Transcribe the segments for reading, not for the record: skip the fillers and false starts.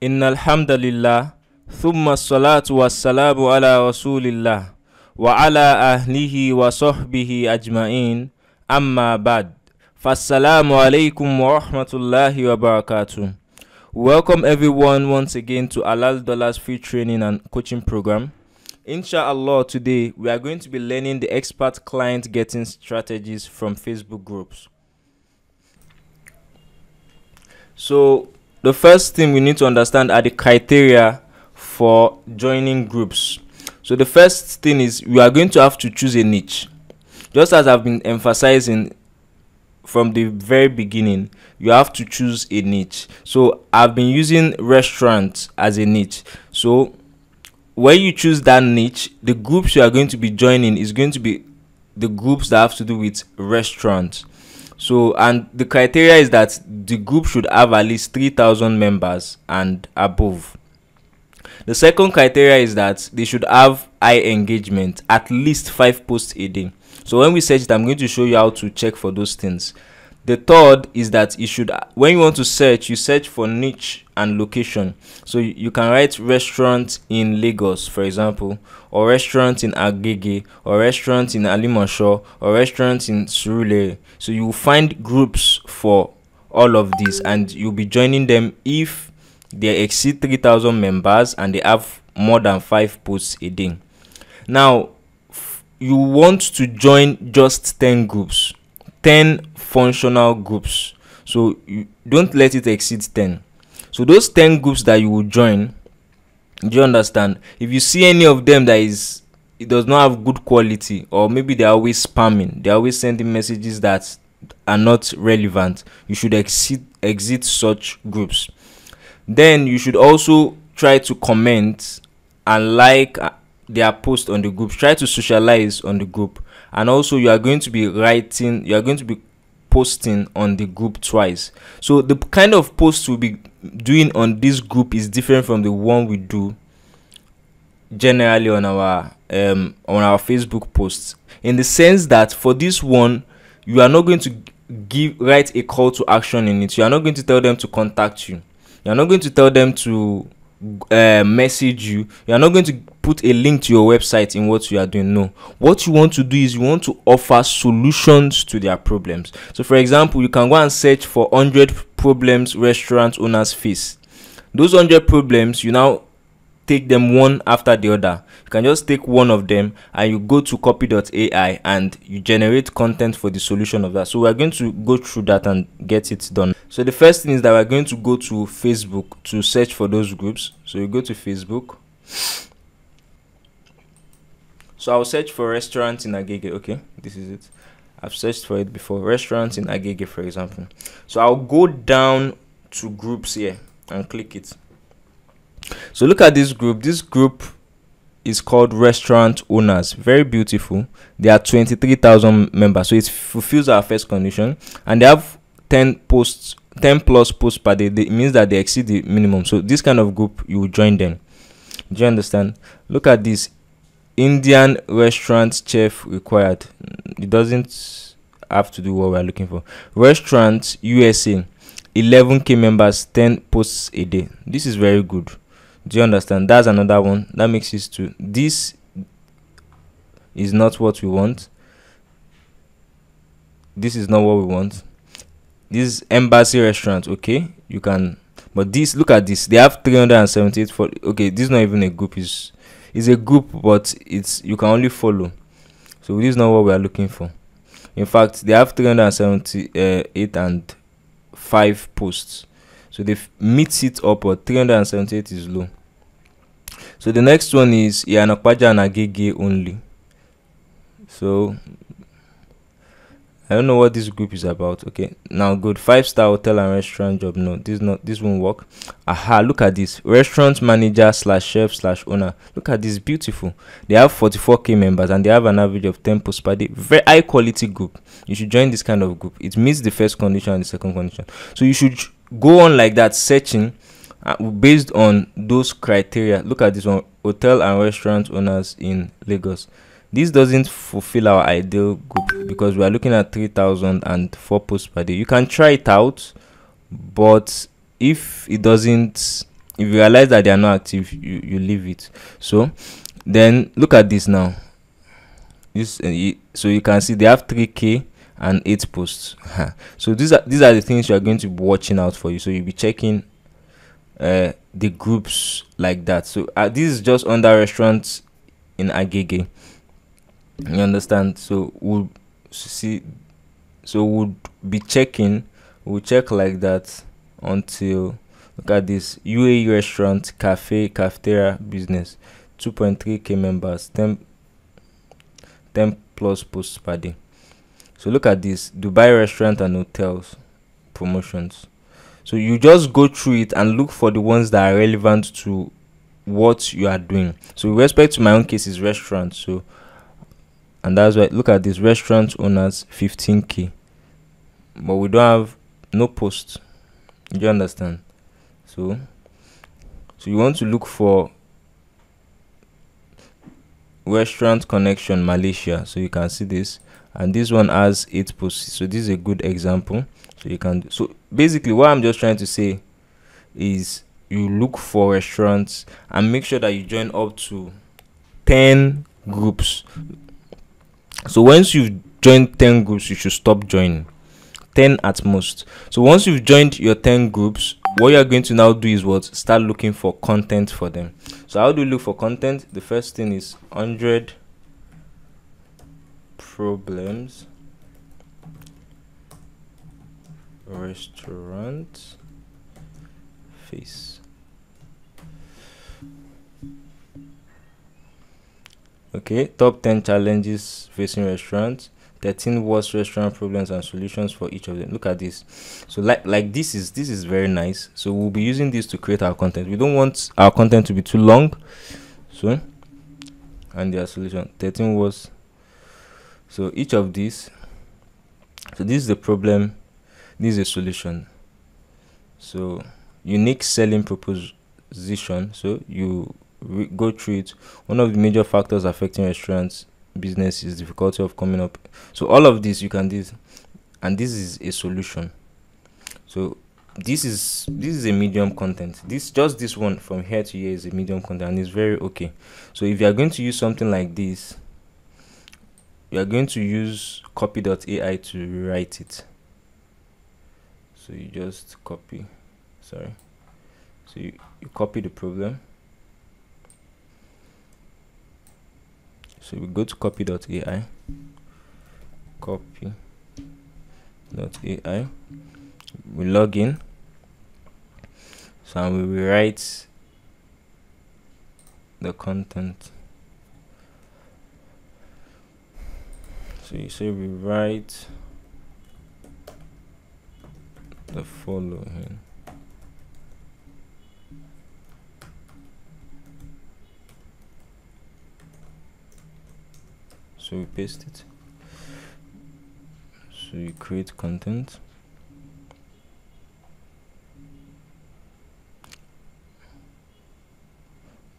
Innal hamdalillah, thumma salatu wassalamu ala rasulillah wa ala ahlihi wa sahbihi ajma'in, amma ba'd. Fassalamu alaikum wa rahmatullahi wa barakatuh. Welcome everyone once again to Halal Dollars free training and coaching program. Inshallah, today we are going to be learning the expert client getting strategies from Facebook groups. So the first thing we need to understand are the criteria for joining groups. So the first thing is we are going to have to choose a niche. Just as I've been emphasizing from the very beginning, you have to choose a niche. So I've been using restaurants as a niche. So when you choose that niche, the groups you are going to be joining is going to be the groups that have to do with restaurants. So, and the criteria is that the group should have at least 3,000 members and above. The second criteria is that they should have high engagement, at least 5 posts a day. So when we search it, I'm going to show you how to check for those things. The third is that you should, when you want to search, you search for niche and location. So you can write restaurant in Lagos, for example, or restaurant in Agege, or restaurant in Alimosho, or restaurant in Surulere. So you will find groups for all of these, and you'll be joining them if they exceed 3,000 members and they have more than 5 posts a day. Now, you want to join just 10 groups, 10 functional groups. So you don't let it exceed 10. So those 10 groups that you will join, do you understand? If you see any of them that it does not have good quality, or maybe they're always spamming, they're always sending messages that are not relevant, you should exit such groups. Then you should also try to comment and like their post on the group. Try to socialize on the group. And also you are going to be posting on the group twice. So the kind of post we'll be doing on this group is different from the one we do generally on our Facebook posts, in the sense that for this one you are not going to write a call to action in it. You are not going to tell them to contact you. You are not going to tell them to message you. You are not going to put a link to your website in what you are doing. No, what you want to do is you want to offer solutions to their problems. So for example, you can go and search for 100 problems restaurant owners face. Those 100 problems, you now take them one after the other. You can just take one of them and you go to copy.ai and you generate content for the solution of that. So we're going to go through that and get it done. So the first thing is that we're going to go to Facebook to search for those groups. So you go to Facebook. So I'll search for restaurant in Agege. Okay, this is it. I've searched for it before. Restaurant in Agege, for example. So I'll go down to groups here and click it. So look at this group. This group is called Restaurant Owners. Very beautiful. They are 23,000 members. So it fulfills our first condition. And they have 10 plus posts per day. It means that they exceed the minimum. So this kind of group, you will join them. Do you understand? Look at this. Indian restaurant chef required. It doesn't have to do what we're looking for. Restaurant USA, 11k members, 10 posts a day. This is very good. Do you understand? That's another one. That makes it 2. This is not what we want. This is not what we want. This is embassy restaurant. Okay, you can, but this, look at this. They have 378 for. Okay, this is not even a group. Is a group, but you can only follow. So this is not what we are looking for. In fact, they have 378 and 5 posts. So they meet it up, but 378 is low. So the next one is Yanokpaja and Agege only. So I don't know what this group is about. Okay, now good. 5-star hotel and restaurant job. No, this won't work. Aha, look at this. Restaurant manager / chef / owner. Look at this, beautiful. They have 44k members and they have an average of 10 posts per day. Very high quality group. You should join this kind of group. It meets the first condition and the second condition. So you should go on like that, searching based on those criteria. Look at this one. Hotel and restaurant owners in Lagos. This doesn't fulfill our ideal group because we are looking at 3,004 posts per day. You can try it out, but if If you realize that they are not active, you leave it. So then look at this now. This so you can see they have 3K and 8 posts. So these are the things you are going to be watching out for. You so you'll be checking the groups like that. So this is just under restaurants in Agege. You understand? So we'll see. So be checking. We'll check like that until, look at this, UAE restaurant, cafe, cafeteria business, 2.3K members, 10 plus posts per day. So look at this, Dubai restaurant and hotels promotions. So you just go through it and look for the ones that are relevant to what you are doing. So with respect to my own case is restaurant. So, and that's why, look at this, restaurant owners 15K, but we don't have no posts. Do you understand? So you want to look for restaurant connection Malaysia. So you can see this, and this one has 8 posts. So this is a good example. So you can, so basically what I'm just trying to say is you look for restaurants and make sure that you join up to 10 groups. So once you've joined 10 groups, you should stop joining. 10 at most. So once you've joined your 10 groups, what you're going to now do is what? Start looking for content for them. So how do you look for content? The first thing is 100 problems restaurant face. Okay, top 10 challenges facing restaurants, 13 worst restaurant problems and solutions for each of them. Look at this. So like this is very nice. So we'll be using this to create our content. We don't want our content to be too long. So, and their solution, 13 worst. So each of these, so this is the problem, this is a solution. So unique selling proposition. So you go through it. One of the major factors affecting restaurants business is difficulty of coming up. So all of this you can do, and this is a solution. So this is a medium content. This one from here to here is a medium content, and it's very okay. So if you are going to use something like this, you are going to use copy.ai to rewrite it. So you just copy, sorry, so you copy the problem. So we go to copy.ai, copy.ai, we log in, so we rewrite the content. So you say we write the following. So we paste it. So you create content.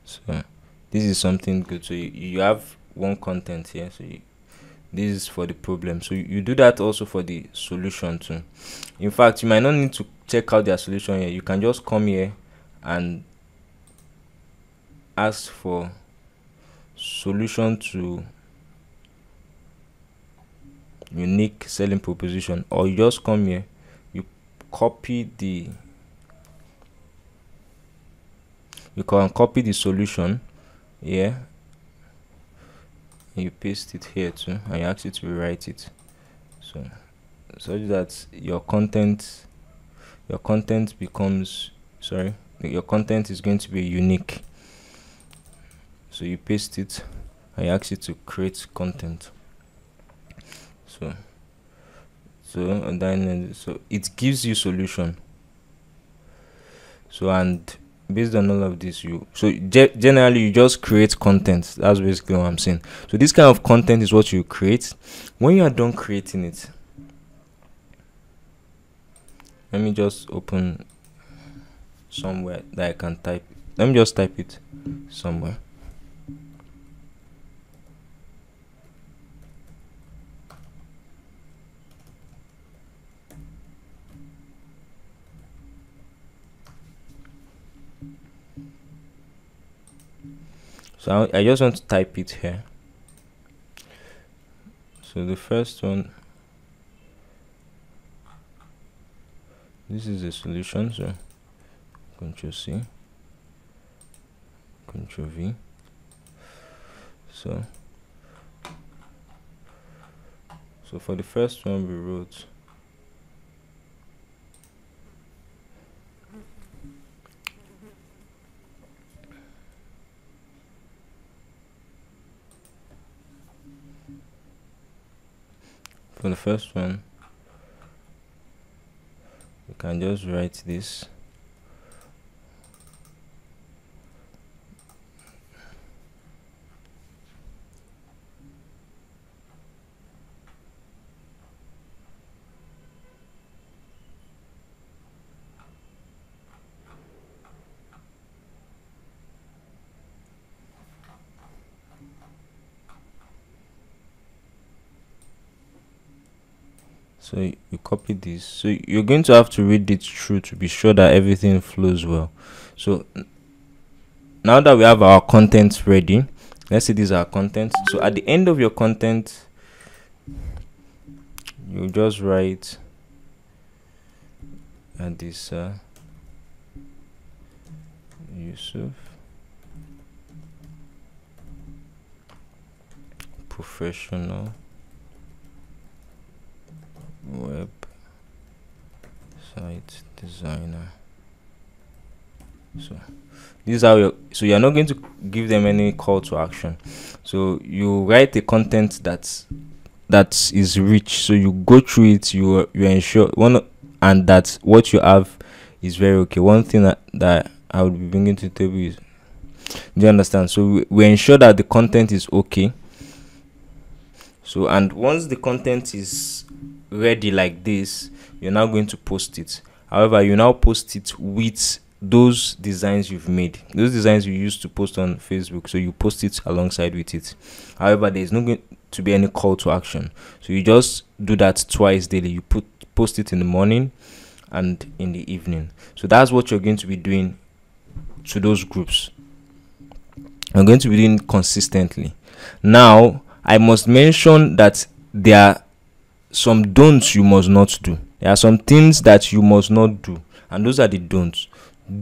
So this is something good. So you have one content here. So this is for the problem. So you do that also for the solution too. In fact, you might not need to check out their solution here. You can just come here and ask for solution to unique selling proposition, or you just come here, you copy the, you can copy the solution here, you paste it here too, and you ask it to rewrite it, so that your content becomes, sorry, your content is going to be unique. So you paste it and you ask it to create content. And then it gives you solution. So, and based on all of this, generally you just create content. That's basically what I'm saying. So this kind of content is what you create. When you are done creating it, let me just open somewhere that I can type. Let me just type it somewhere. So I just want to type it here. So the first one, this is the solution. So Control C, Control V. So for the first one we wrote you can just write this. So you copy this. So you're going to have to read it through to be sure that everything flows well. So now that we have our content ready, let's say this is our content. So at the end of your content, you just write this Yusuf, professional web site designer. So this is how you're not going to give them any call to action. So you write the content that is rich. So you go through it, you ensure and that what you have is very okay. One thing that I would be bringing to the table is, do you understand? So we ensure that the content is okay. So and once the content is ready like this, you're now going to post it. However, you now post it with those designs you've made, those designs you used to post on Facebook. So you post it alongside with it. However, there is not going to be any call to action. So you just do that twice daily. You post it in the morning and in the evening. So that's what you're going to be doing to those groups. I'm going to be doing consistently. Now I must mention that there are some don'ts you must not do. There are some things that you must not do, and those are the don'ts.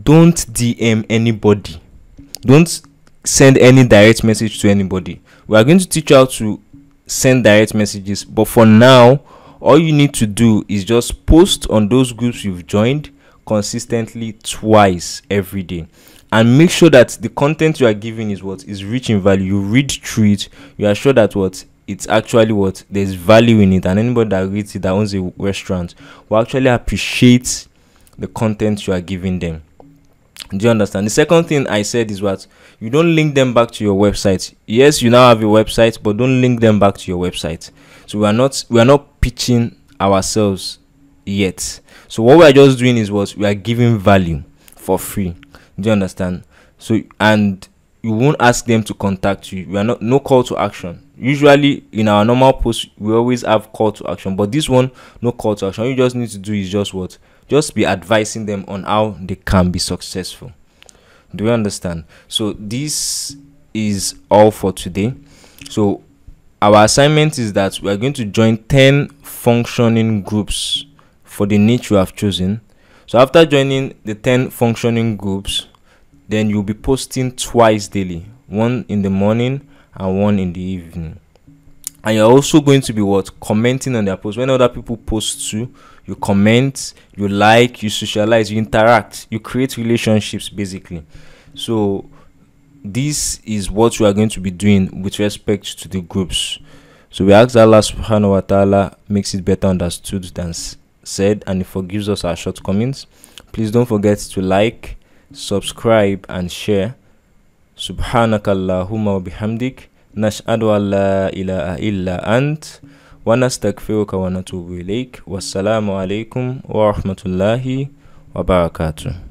Don't DM anybody. Don't send any direct message to anybody. We are going to teach you how to send direct messages, but for now, all you need to do is just post on those groups you've joined consistently twice every day, and make sure that the content you are giving is what is rich in value. You read through it, you are sure that what it's actually what there's value in it, and anybody that reads it that owns a restaurant will actually appreciate the content you are giving them. Do you understand? The second thing I said is what you don't link them back to your website. Yes, you now have a website, but don't link them back to your website. So we are not pitching ourselves yet. So what we are just doing is what we are giving value for free. Do you understand? So and you won't ask them to contact you. We are no call to action. Usually in our normal posts we always have call to action, but this one, no call to action. All you just need to do is just be advising them on how they can be successful. Do you understand? So this is all for today. So our assignment is that we are going to join 10 functioning groups for the niche you have chosen. So after joining the 10 functioning groups, then you'll be posting twice daily, one in the morning and one in the evening. And you're also going to be commenting on their posts. When other people post too, you comment, you like, you socialize, you interact, you create relationships basically. So this is what we are going to be doing with respect to the groups. So we ask Allah subhanahu wa ta'ala makes it better understood than said, and He forgives us our shortcomings. Please don't forget to like, subscribe and share. Subhanakallahumma wa bihamdik, nashhadu an la ilaha illa ant, wa nastaghfiruka wa natubu ilayk. Wassalamu alaikum wa rahmatullahi wa barakatuh.